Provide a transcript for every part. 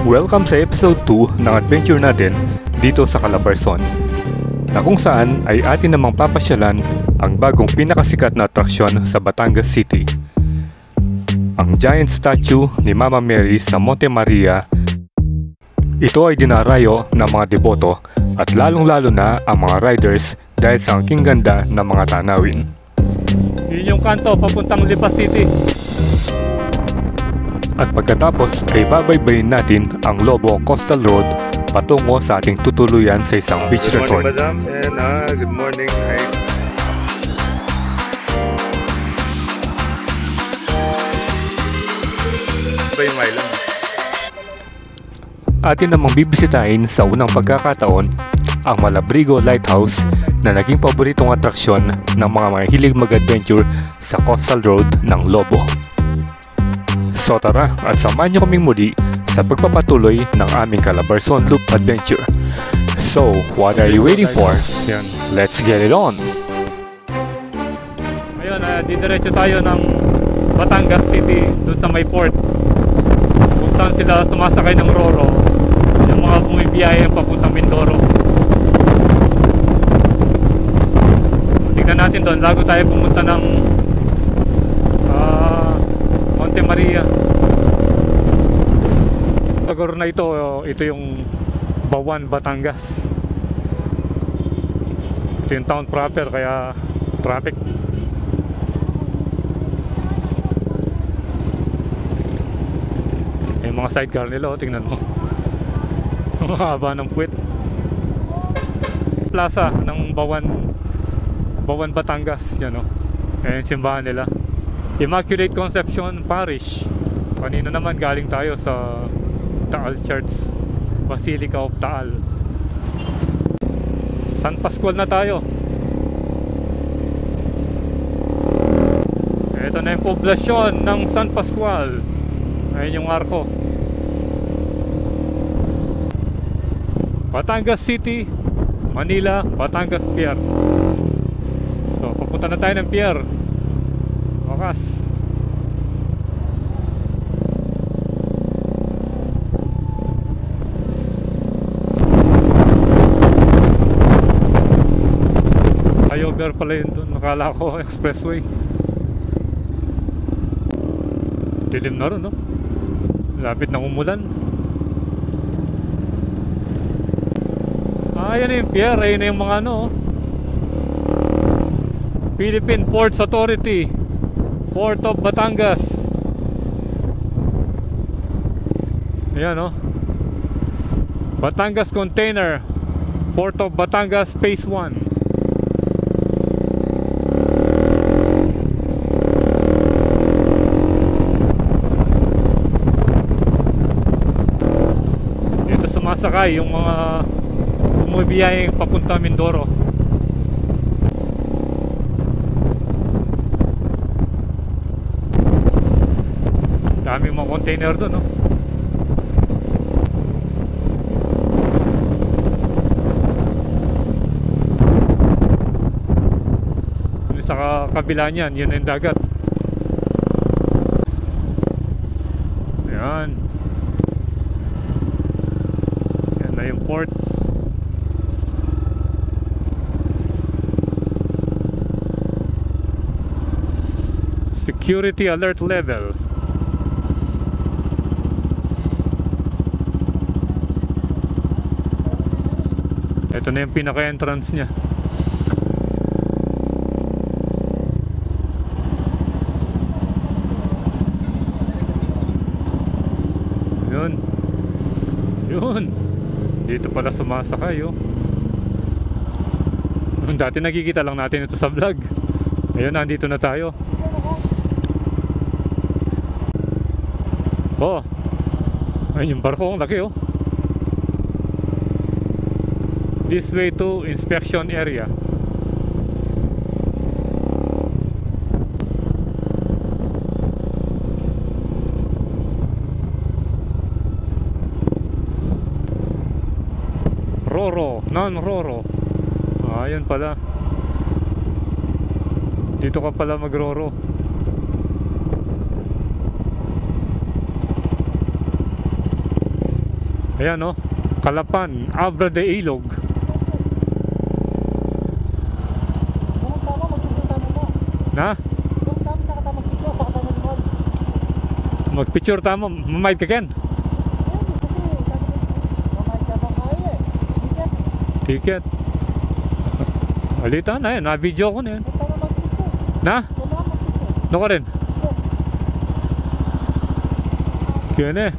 Welcome sa episode 2 ng adventure natin dito sa Calabarzon, na kung saan ay atin namang papasyalan ang bagong pinakasikat na atraksyon sa Batangas City, ang giant statue ni Mama Mary sa Monte Maria. Ito ay dinarayo ng mga deboto at lalong-lalo na ang mga riders dahil sa aking ganda ng mga tanawin. Yun yung kanto papuntang Lipa City. At pagkatapos ay babaybayin natin ang Lobo Coastal Road patungo sa ating tutuluyan sa isang beach resort. Good morning, madam, and good morning. Hi. Ba yung island? Atin namang bibisitahin sa unang pagkakataon ang Malabrigo Lighthouse na naging paboritong atraksyon ng mga mahilig mag-adventure sa Coastal Road ng Lobo. So tara at samahan nyo kaming muli sa pagpapatuloy ng aming Calabarzon Loop Adventure. So, what are you waiting for? Let's get it on! Ngayon, didiretso tayo ng Batangas City dun sa may port kung saan sila sumasakay ng Roro, yung mga bumibiyaya papuntang Mindoro. Tignan natin doon bago tayo pumunta ng Monte Maria. Siguro na ito yung Bawan, Batangas. Ito yung town proper, kaya traffic. Yung mga sidecar nila, tingnan mo. Ang haba ng puwet. Plaza ng Bawan, Batangas, yan o. Ayan yung simbahan nila, Immaculate Conception Parish. Kanina naman galing tayo sa Taal Church, Basilica of Taal. San Pascual na tayo. Ito na yung poblasyon ng San Pascual. Ayun yung arko. Batangas City, Manila, Batangas Pier. So papunta na tayo ng pier. Wakas. Flyover pala yun dun. Nakala ko expressway. Dilim na rin, no? Lapit na umulan. Yan yung pier. Ayun na yung mga ano, Philippine Ports Authority, Port of Batangas. Ayan, no? Batangas Container, Port of Batangas Phase 1. Sakay yung mga bumibiyayang papunta Mindoro. Daming mga container doon, no? Sa kabila niyan, yun yung dagat. Ayan. Yung port. Security alert level. Ito na yung pinaka-entrance niya. Yun. Yun. Dito pala sumasakay, oh. Dati nakikita lang natin ito sa vlog. Ngayon nandito na tayo. Oh, ayun yung barko, ang laki, oh. This way to inspection area. Roro, non-Roro. Ayun pala. Dito ka pala mag-Roro. Ayan oh, Calapan, Abra de Ilog. Na? Mag-picture tamo, mamayad ka ken? Ticket. Alita na yan, na-video ko na yan. Na? No ka rin? Kaya na eh.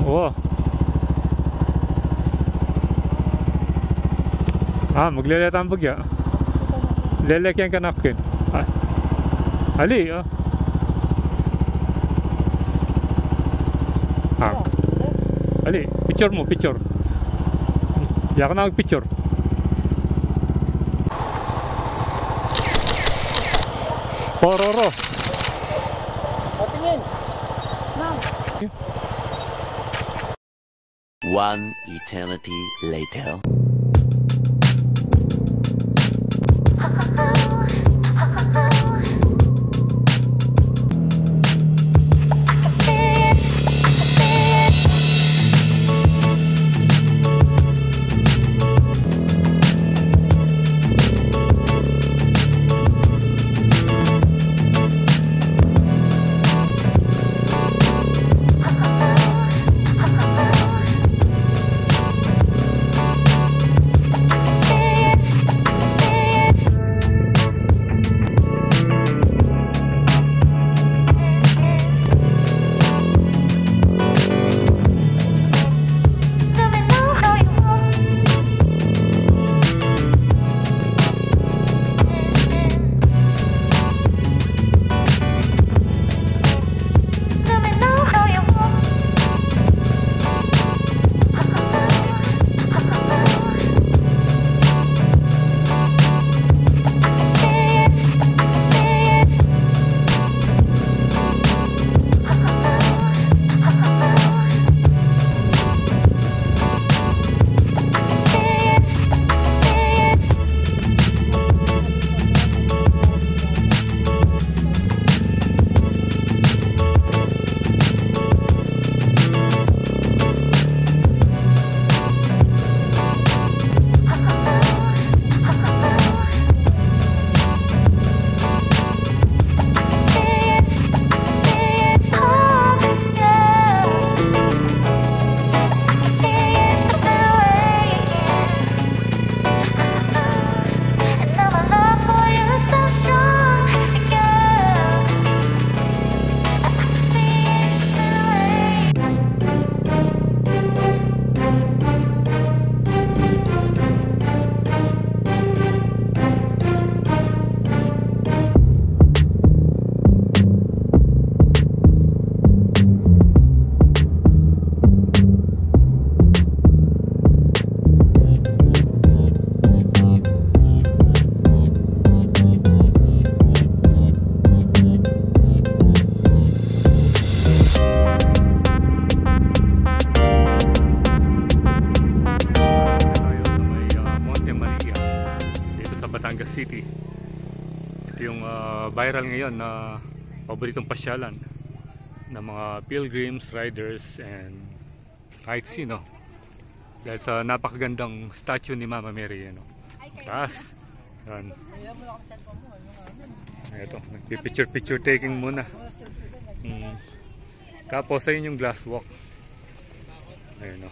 Oo. Magleleta ang bagya. Lelekyan ka nakin. Ali, Ali, picture mo, picture. Yaka na mag-picture. Pororo. Patingin. One eternity later. Batangas City. Ito yung viral ngayon na paboritong pasyalan ng mga pilgrims, riders, and kahit sino. Dahil sa napakagandang statue ni Mama Mary. Ano? Taas. Yan. Ito, nagpipicture taking muna. Tapos ayun yung glass walk. Ayun o.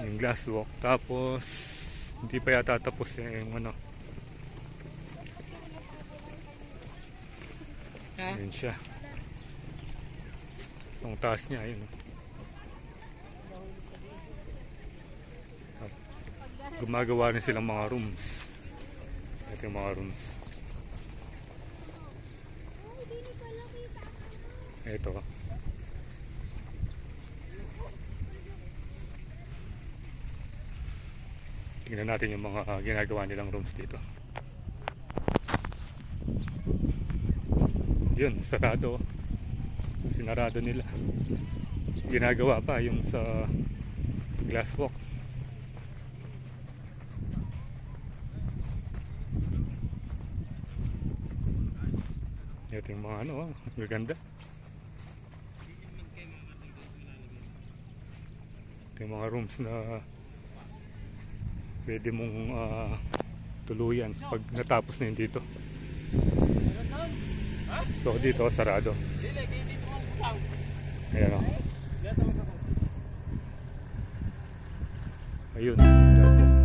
Yung glass walk. Tapos hindi pa yata tapos yung ano. Ayun siya. Ang taas niya, ayun. Gumagawa rin silang mga rooms. Ito yung mga rooms. Ito. Tingnan natin yung mga ginagawa nilang rooms dito. Yun, sarado. Sinarado nila. Ginagawa pa yung sa glass walk. Ito yung mga ano, magaganda. Ito yung mga rooms na pwede mong tuluyan pag natapos na yun dito. So dito sarado. Ayan o. Ayun. That's all.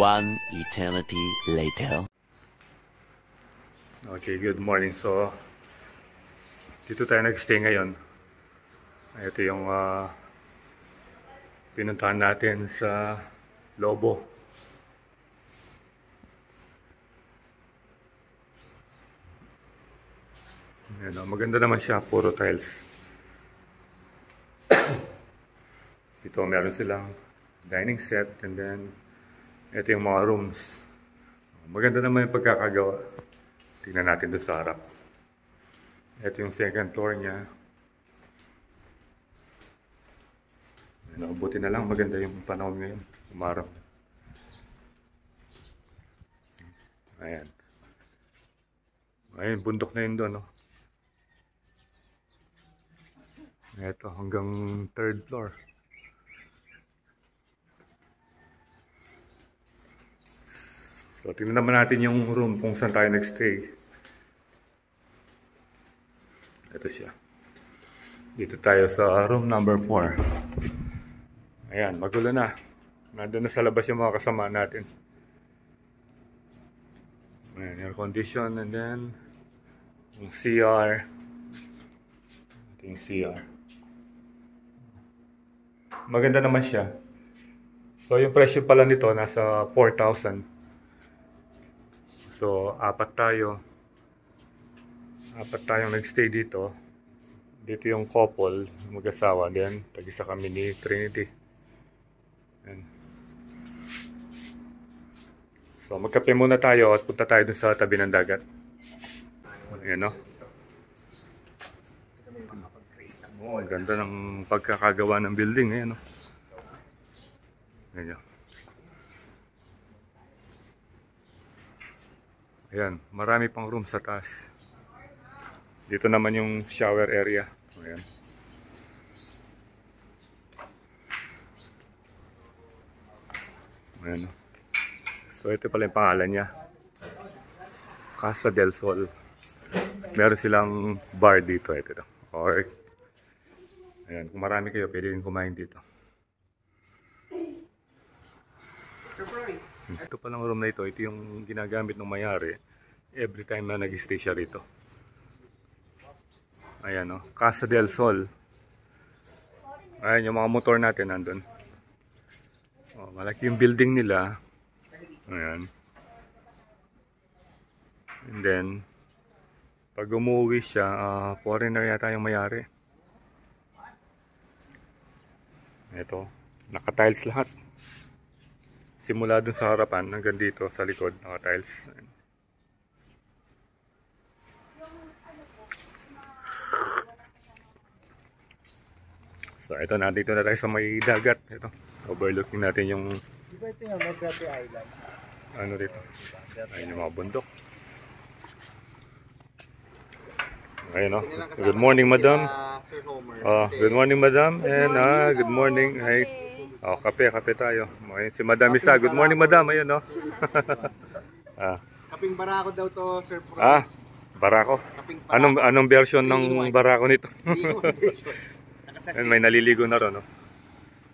One eternity later. Okay, good morning. So, dito tayo nag-stay ngayon. Ito yung pinuntahan natin sa Lobo. Ayan, maganda naman siya, puro tiles. Dito meron silang dining set and then ito yung mga rooms. Maganda naman yung pagkakagawa. Tingnan natin doon sa harap. Ito yung second floor niya. Buti na lang maganda yung panahon ngayon. Umarap. Ayan. Ayun, bundok na yun doon. No? Ito, hanggang third floor. So, tingnan naman natin yung room kung saan tayo nag-stay. Ito siya. Dito tayo sa room number 4. Ayan, magulo na. Nandun na sa labas yung mga kasama natin. Ayan, air condition and then yung CR. Ito yung CR. Maganda naman siya. So, yung presyo pala nito nasa 4,000. So, apat tayong nagstay dito. Dito yung couple, mag-asawa. Then, tag-isa kami ni Trinity. Ayan. So, magkape muna tayo at punta tayo dun sa tabi ng dagat. Ayan, no? Oh, ang ganda ng pagkakagawa ng building. Ayan, no? Ayan, no? Ayan, marami pang room sa taas. Dito naman yung shower area. Ayan. Ayan. So ito pala yung pangalan niya. Casa del Sol. Meron silang bar dito. Ito. Or, ayan, kung marami kayo, pwede rin kumain dito. Ito palang room na ito yung ginagamit ng mayari every time na nag-stay siya rito. Ayan o, Casa del Sol. Ayan yung mga motor natin nandun. O, malaki yung building nila. Ayan. And then, pag umuwi siya, foreigner yata yung mayari. Ito, naka-tiles lahat. Simula dun sa harapan hanggang dito sa likod, naka-tiles. So ito na, dito na tayo sa may dagat. Ito, overlooking natin yung ano dito. Ayun yung mga bundok. Ayun o. Good morning, madam. Good morning, madam. And good morning. Hi. Oh, kape tayo. Ayun, si Madam Isa. Good morning, madam. Ayun, no? Kaping barako daw to, Sir Pro. Barako. Anong version ng barako nito? May naliligo na ron, no?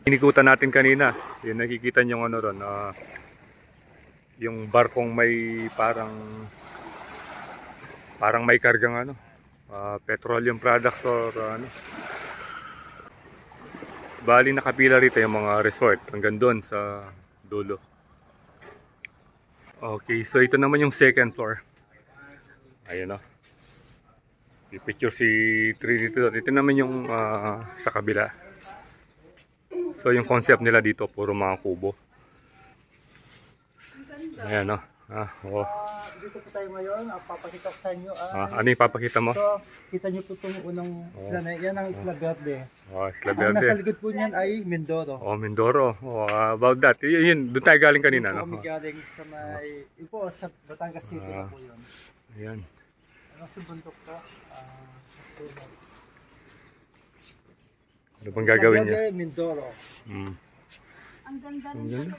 Inikutan natin kanina. Yung nakikita nyo ano ron, yung barkong may parang may kargang ano, petroleum products or ano. Bali nakapila rito yung mga resort hanggang doon sa dulo. Okay, so ito naman yung second floor. Ayun, no. I-picture si Trinity doon. Ito naman yung sa kabila. So yung concept nila dito puro mga kubo. Ayan, no. Oh. Dito po tayo ngayon, papakita ko sa inyo. Ano yung papakita mo? So, kita nyo po itong unang isla na yan, ang Isla Verde. Isla Ang Verde. nasa likod po niyan ay Mindoro. Mindoro. About that. Yun, doon tayo galing kanina, no? Kami galing sa may, yun po, sa Batangas City na po yun. Ayan. Ano si bundok to? Ano bang gagawin niya? Isla Verde, Mindoro. Ang ganda ng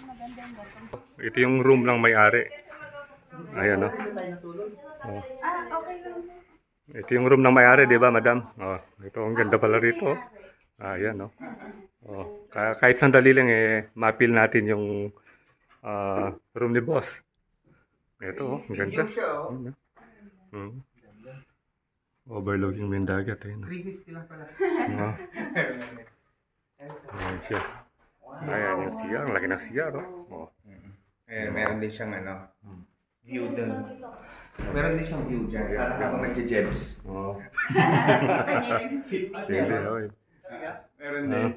maganda yung ganito. Ito yung room ng may-ari. Ayan, no? Dito tayo natulog. Okay lang. Ito yung room ng may-ari, di ba, madam? Ito, ang ganda pala rito. Ayan, no? Kahit sandali lang, ma-appeal natin yung room ni boss. Ito, ang ganda. Overlooking mo yung dagat, eh. 350 lang pala. Ayan siya. Ayan yung CR. Ang laki ng CR, oh. Meron din siyang view dun. Meron din siyang view dyan. Parang habang nagje-jebs. Pwede, oh. Meron din.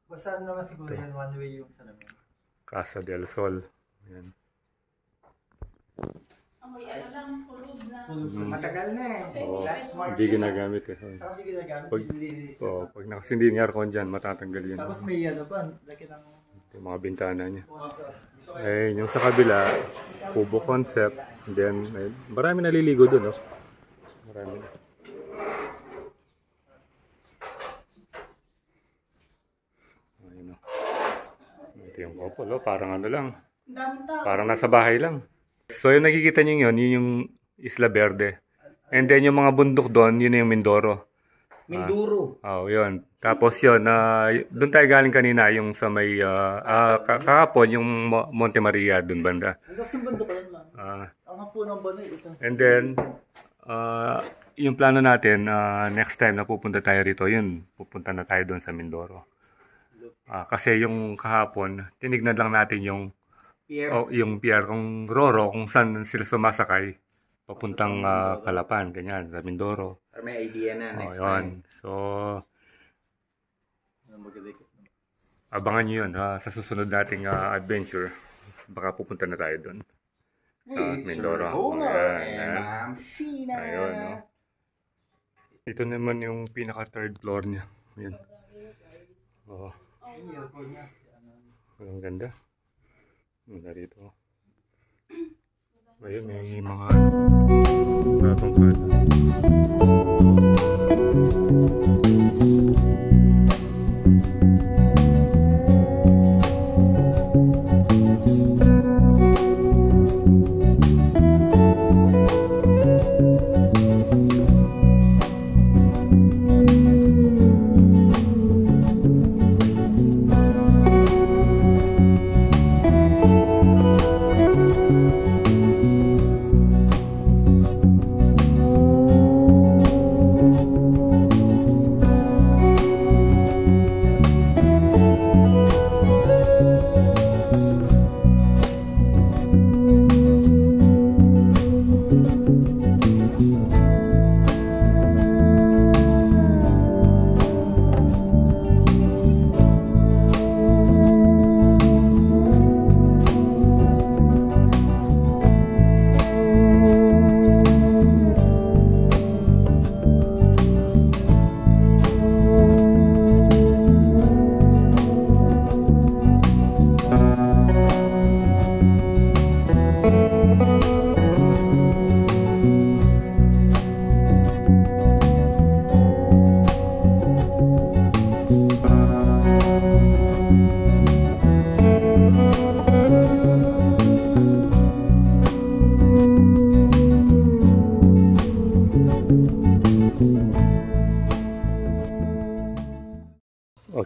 Basta naman siguro yan, one way yung salamin. Casa del Sol. Ayan. Amoy ano lang, kulog na. Matagal na eh. Last March. Hindi ginagamit, eh. Saka hindi ginagamit, Pag, nililinis. pag nakasindi yung aircon dyan, matatanggal yun. Tapos may ano pa, laki ng Yung mga bintana niya. sponsor. Yung sa kabila, kubo concept. Then, marami naliligo doon, no? Marami. Ayun, no? Ito yung couple, oh. Parang ano lang. Ang daming tao. Parang nasa bahay lang. So, yung nakikita nyo yun yung Isla Verde. And then, yung mga bundok doon, yun yung Mindoro. Mindoro. Yun. Tapos yun, doon tayo galing kanina, yung sa may, kahapon, yung Monte Maria, doon banda. Hanggang sa bundok ko yan, ma'am. Ang hapunan ba na ito? And then, yung plano natin, next time na pupunta tayo rito, yun, pupunta na tayo doon sa Mindoro. Kasi yung kahapon, tinignan lang natin yung pier, kung Roro, kung saan sila sumasakay, papuntang Calapan, ganyan, sa Mindoro. May idea na next Yun. time. So, abangan nyo yun, sa susunod nating adventure. Baka pupunta na tayo doon. Sa Mindoro. Ayan. Ma'am Sheena. Ayun, no? Ito naman yung pinaka-third floor niya. Ayan. Ang ganda. Ganda rito. Ayun, may mga ratong-ratong.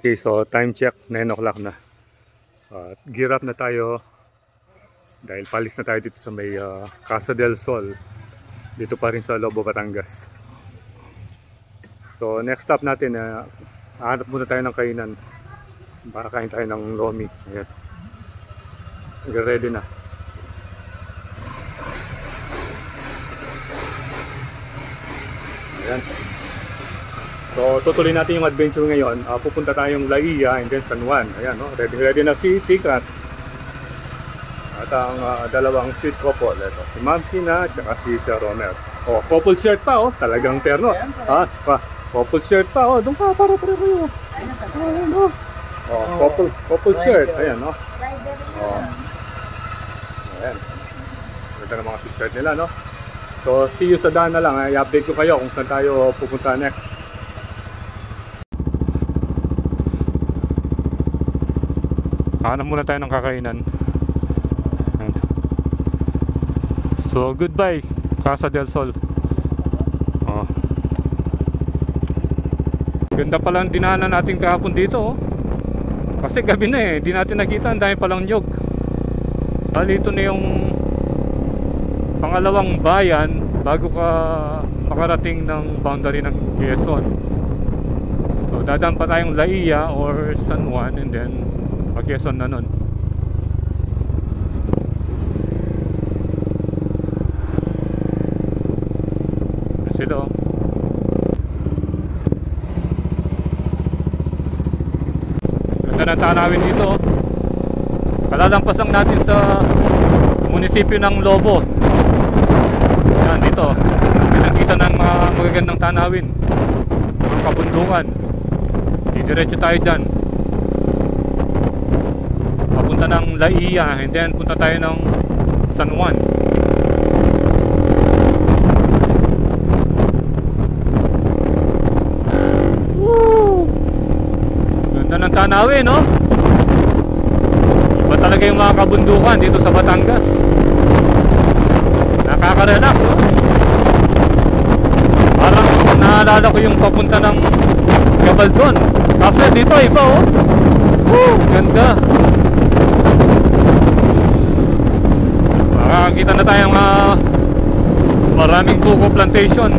Okay, so time check, 9 o'clock na. At gear up na tayo dahil palis na tayo dito sa may Casa del Sol. Dito pa rin sa Lobo, Batangas. So next stop natin, hanap muna tayo ng kainan. Para kain tayo ng lomi. Ayan. Ready na. Ayan. So tutuloy natin yung adventure ngayon. Pupunta tayong Laia and then San Juan. Ayan, no? Ready na si Ticas. At ang dalawang sweet couple. Ito, si Ma'am Sina at si Sir Romer. Oh, couple shirt pa, oh. Talagang terno. Couple shirt pa, oh. Doon ka, para kayo. Ayan, oh. Oh, couple shirt. Ayan, no? Oh. Ayan. Ganda ng mga t-shirt nila, no? So, see you sa daan na lang. I-update ko kayo kung saan tayo pupunta next. Hanap muna tayo ng kakainan. So, goodbye, Casa del Sol. Oh. Ganda palang dinanan natin kahapon dito, oh. Kasi gabi na eh, hindi natin nakita, ang dami palang nyug. Bali, ito na yung pangalawang bayan bago ka makarating ng boundary ng Quezon. So, dadaan pa tayong Laia or San Juan and then Quezon na nun. Sila, oh. Ganda ng tanawin dito, oh. Kalalampasan natin sa munisipyo ng Lobo. Yan, dito pinakita ng magagandang tanawin, mga kabundukan. Didiretso tayo dyan papunta ng Laia and then punta tayo ng San Juan. Woo! Ganda ng tanawin, no? Iba talaga yung mga kabundukan dito sa Batangas. Nakaka-relax, no? Parang naalala ko yung papunta ng Gabaldon. Kasi dito iba, oh. Woo! Ganda. Makakakita na tayong maraming coco plantation.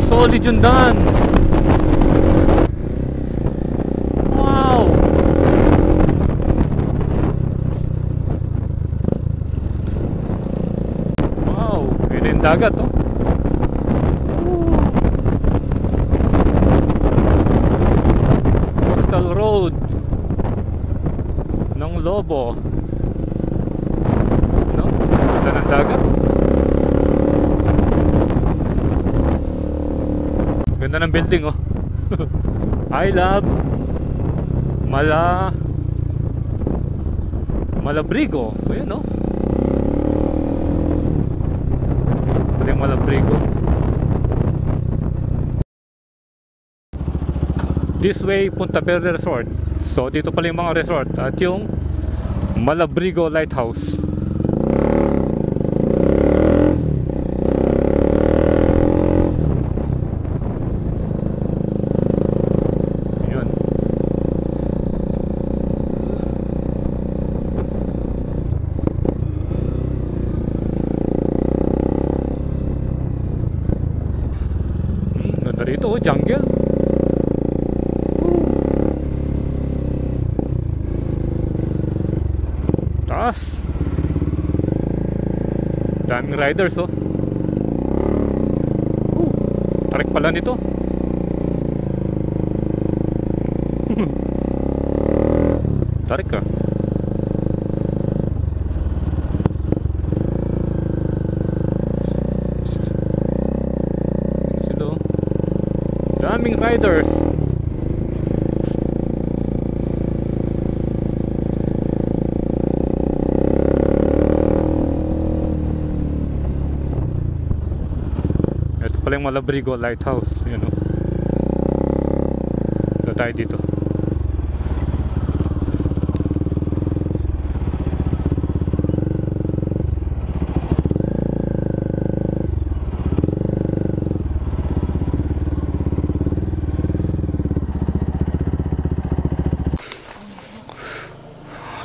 Solid yung daan. Wow. Wow, pwede yung dagat, oh. Coastal Road ng Lobo, no? Ganda ng dagat. Ganda ng building, oh. I love Malabrigo. Ayan, oh. Ito yung Malabrigo. This way, Punta Verde Resort. So dito pala yung mga resort at yung Malabrigo Lighthouse. Dito, oh, jungle. Taas. Daming riders, oh. Tarik pala nito. Tarik ka. Daming riders. Ito pala yung Malabrigo Lighthouse. Yun, oh. Ito tayo dito.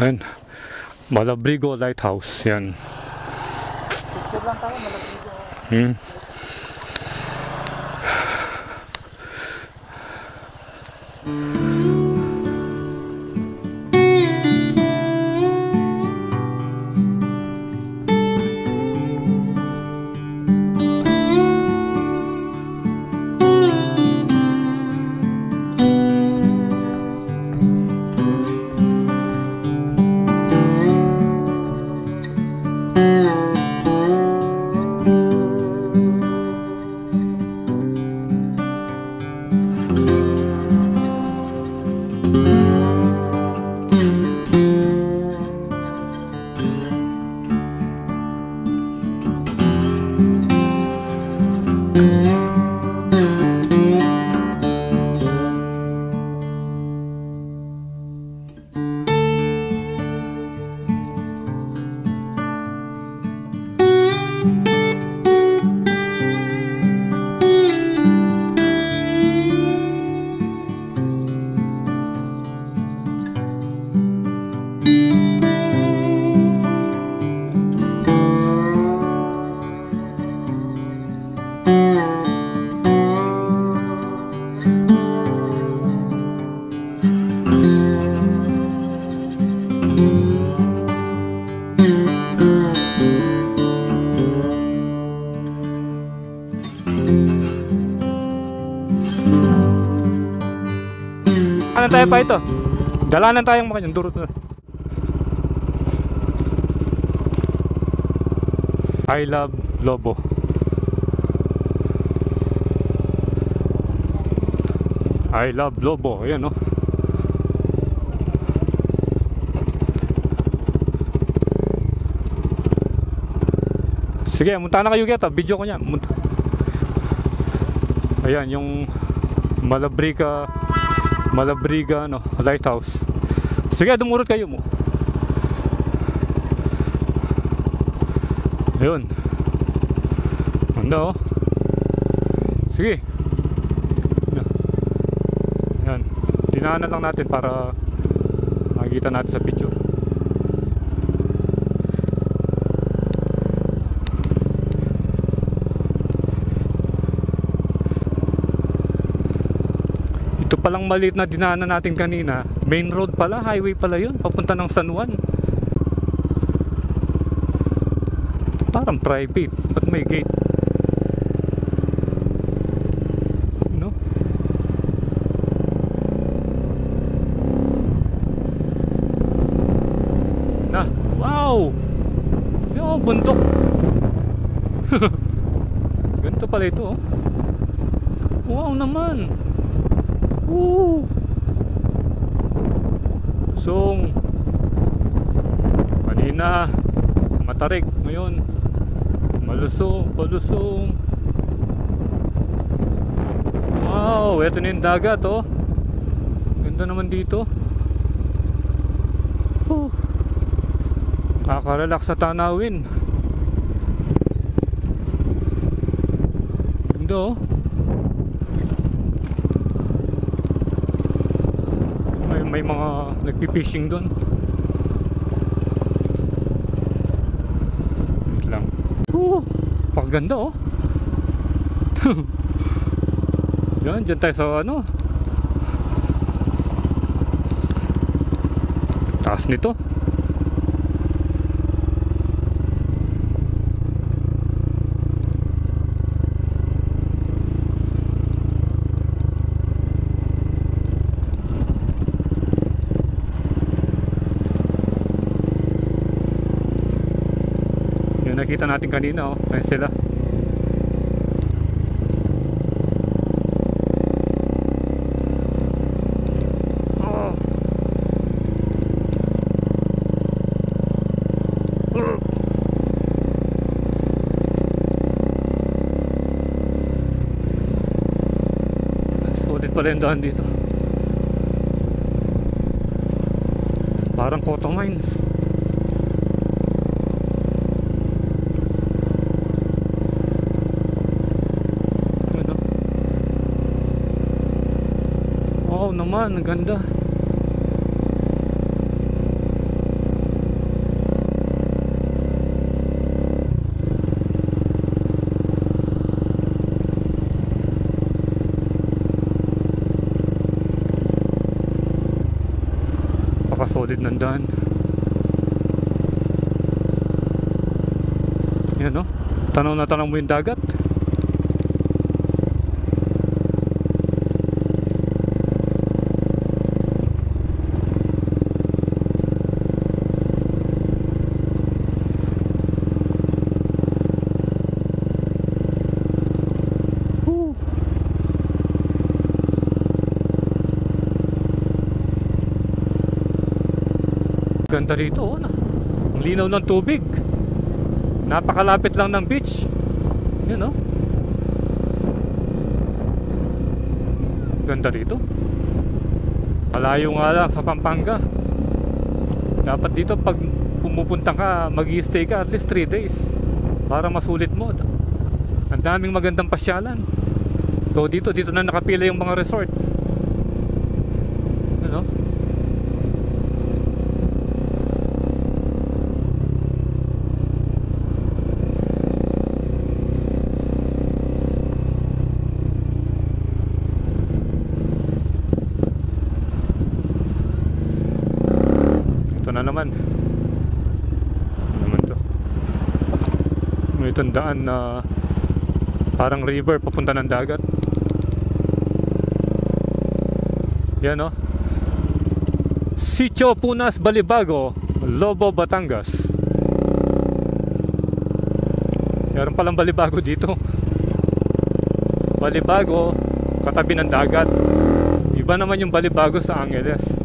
Ayan. Malabrigo Lighthouse. Yan. Picture lang tayo, malapit ko. Dalanan tayo pa ito. Dalanan tayong makanya. Durot na. I love Lobo. I love Lobo. Ayan, no? Sige, munta na kayo kita. Video ko niyan. Ayan, yung Malabriga no, Lighthouse. Sige, dumurot kayo mo. Ayun. Ano? Sige. Ayan. Dinaanan lang natin para makikita natin sa picture. Palang maliit na dinaanan natin kanina, main road pala, highway pala yun, papunta ng San Juan. Parang private, ba't may gate? No? Na, wow! Yo, bundok. Ganito pala ito, oh. Wow naman. Lusong. Kanina matarik, ngayon malusong, palusong. Wow, eto na yung dagat, oh. Ganda naman dito. Kakarelax sa tanawin. Ganda, oh. May mga nagpi-fishing doon. Wait lang. Pakaganda, oh. Yan, dyan tayo sa ano, taas nito. Nakita natin kanina, oh. Ayun sila. Oh. Sulit pala yung daan dito. Parang Cotto Mines. Naman, ang ganda. Napaka-solid ng daan. Yan, no? Tanaw na tanaw mo yung dagat. Ganda rito, oh. Ang linaw ng tubig. Napakalapit lang ng beach. Yan, oh. Ganda rito. Malayo nga lang sa Pampanga. Dapat dito pag pumupunta ka, mag-i-stay ka at least 3 days para masulit mo. Ang daming magandang pasyalan. So dito na nakapila yung mga resort. Ano? Na naman. Ano naman to? May tandaan na parang river papunta ng dagat. Yan, no? Sitio Punas Balibago, Lobo, Batangas. Meron palang Balibago dito. Balibago, katabi ng dagat. Iba naman yung Balibago sa Angeles.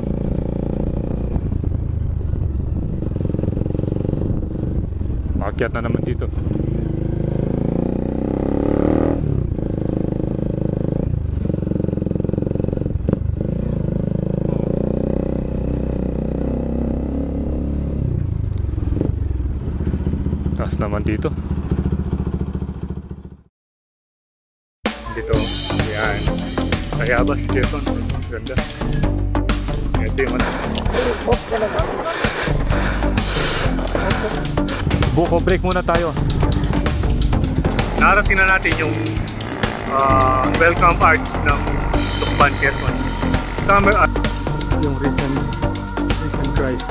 Akyat na naman dito. Taas naman dito. Dito, yan. Tayabas, Quezon. Ganda. Ito yung ano. Buko break muna tayo. Narating na natin yung welcome arch ng Tukban, Quezon. Summer arch. Yung risen Christ.